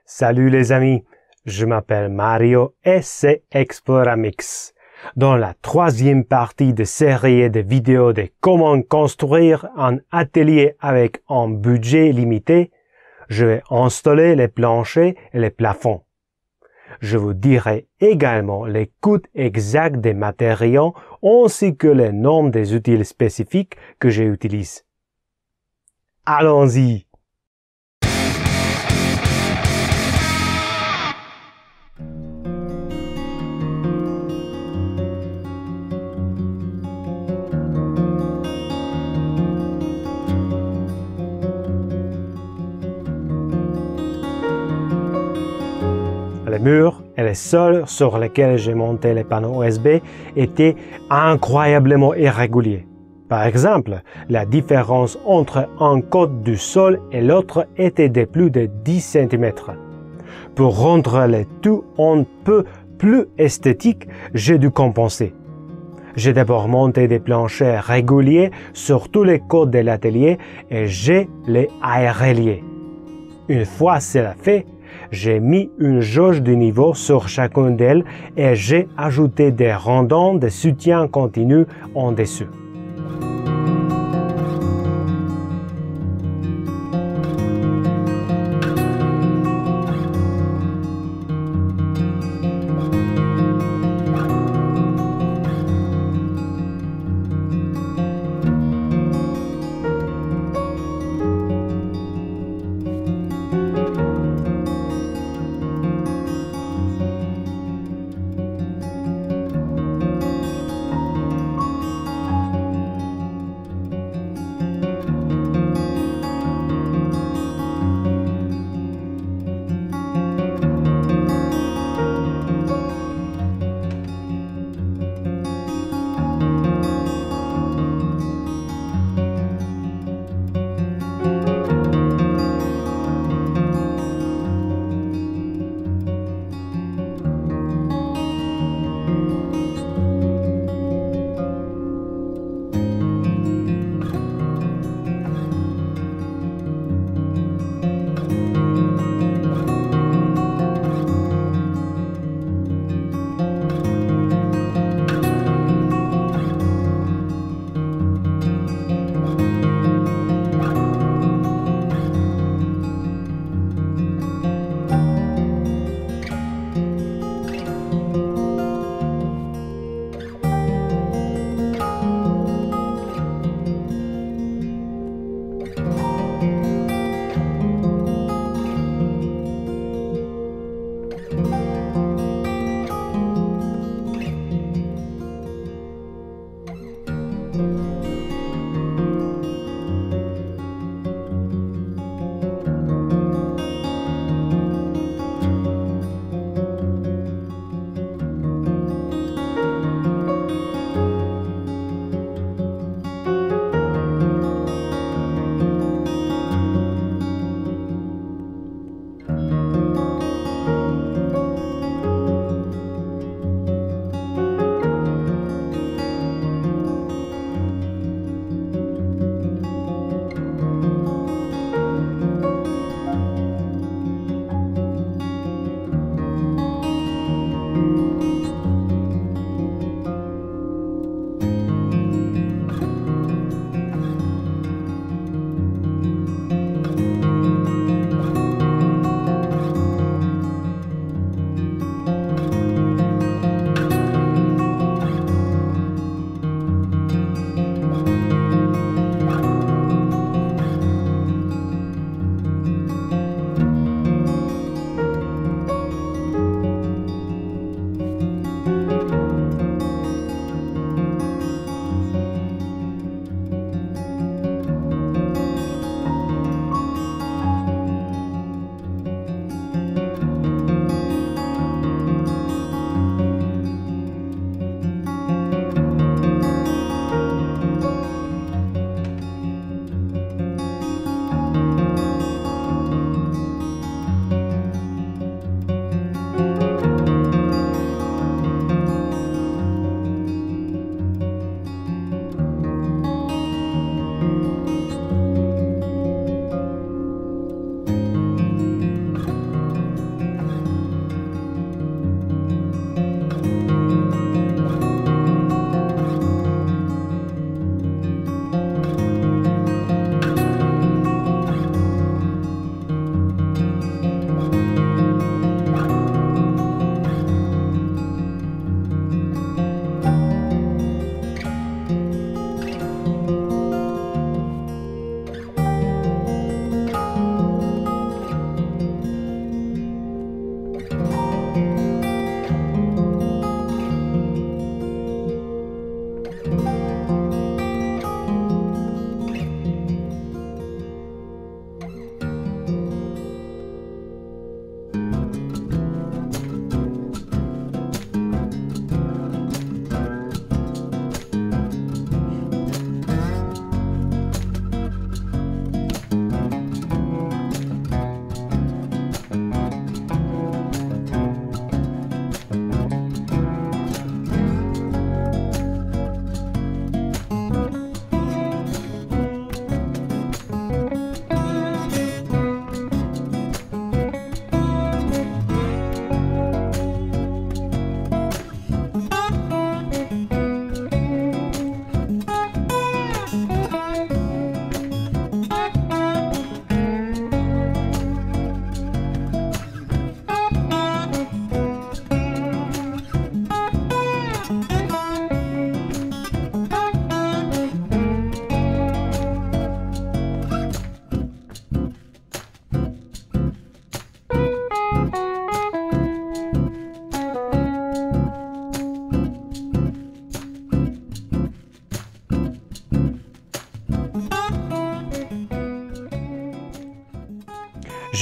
Salut les amis, je m'appelle Mario et c'est Exploramix. Dans la troisième partie de série de vidéos de comment construire un atelier avec un budget limité, je vais installer les planchers et les plafonds. Je vous dirai également les coûts exacts des matériaux ainsi que les noms des outils spécifiques que j'utilise. Allons-y! Les murs et les sols sur lesquels j'ai monté les panneaux USB étaient incroyablement irréguliers. Par exemple, la différence entre un côté du sol et l'autre était de plus de 10 cm. Pour rendre le tout un peu plus esthétique, j'ai dû compenser. J'ai d'abord monté des planchers réguliers sur tous les côtés de l'atelier et j'ai les aéreliés. Une fois cela fait, j'ai mis une jauge de niveau sur chacune d'elles et j'ai ajouté des rondins de soutien continu en dessous.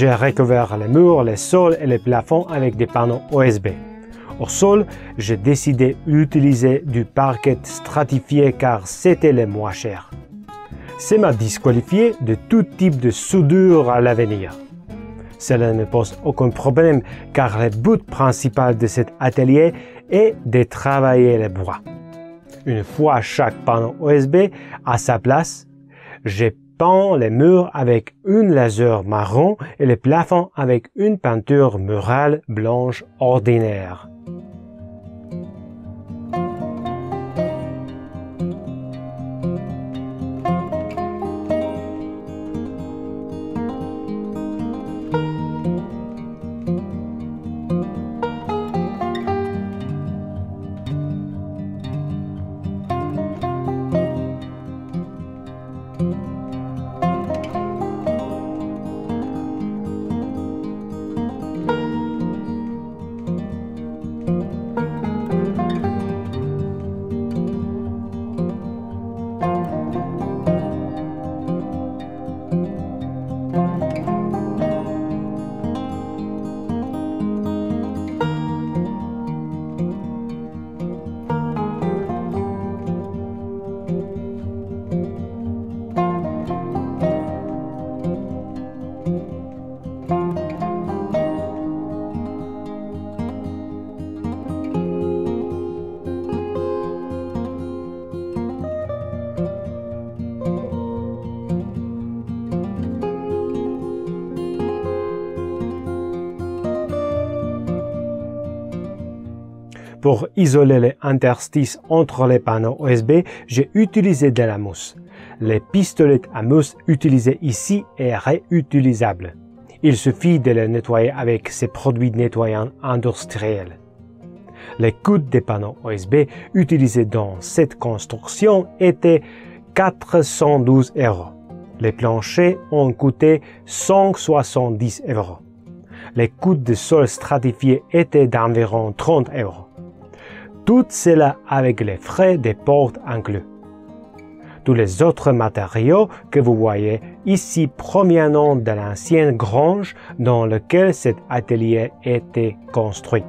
j'ai recouvert les murs, les sols et les plafonds avec des panneaux OSB. Au sol, j'ai décidé d'utiliser du parquet stratifié car c'était le moins cher. Ça m'a disqualifié de tout type de soudure à l'avenir. Cela ne me pose aucun problème car le but principal de cet atelier est de travailler le bois. Une fois chaque panneau OSB à sa place, j'ai peint les murs avec une laser marron et les plafonds avec une peinture murale blanche ordinaire. Pour isoler les interstices entre les panneaux OSB, j'ai utilisé de la mousse. Le pistolet à mousse utilisé ici est réutilisable. Il suffit de le nettoyer avec ces produits nettoyants industriels. Les coûts des panneaux OSB utilisés dans cette construction étaient 412 €. Les planchers ont coûté 170 €. Les coûts de sol stratifié étaient d'environ 30 €. Tout cela avec les frais des portes inclus. Tous les autres matériaux que vous voyez ici proviennent de l'ancienne grange dans laquelle cet atelier était construit.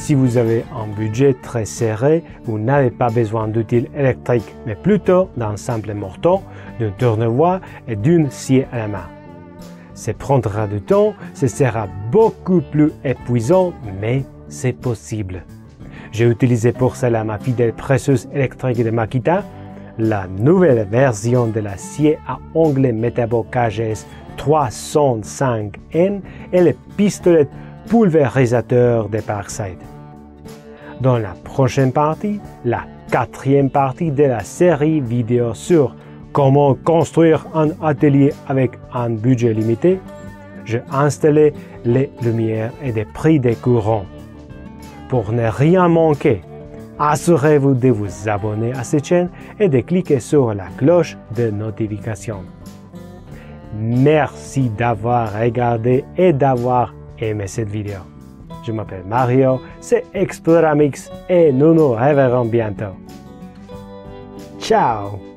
Si vous avez un budget très serré, vous n'avez pas besoin d'outils électriques, mais plutôt d'un simple morteau, d'un tournevoix et d'une scie à la main. Ça prendra du temps, ce sera beaucoup plus épuisant, mais c'est possible. J'ai utilisé pour cela ma fidèle presseuse électrique de Makita, la nouvelle version de la scie à ongles Metabo KGS 305N et le pistolet pulvérisateur de Parkside. Dans la prochaine partie, la 4e partie de la série vidéo sur comment construire un atelier avec un budget limité, j'ai installé les lumières et des prix des courants. Pour ne rien manquer, assurez-vous de vous abonner à cette chaîne et de cliquer sur la cloche de notification. Merci d'avoir regardé et d'avoir aimé cette vidéo. Je m'appelle Mario, c'est Exploramix et nous nous reverrons bientôt. Ciao!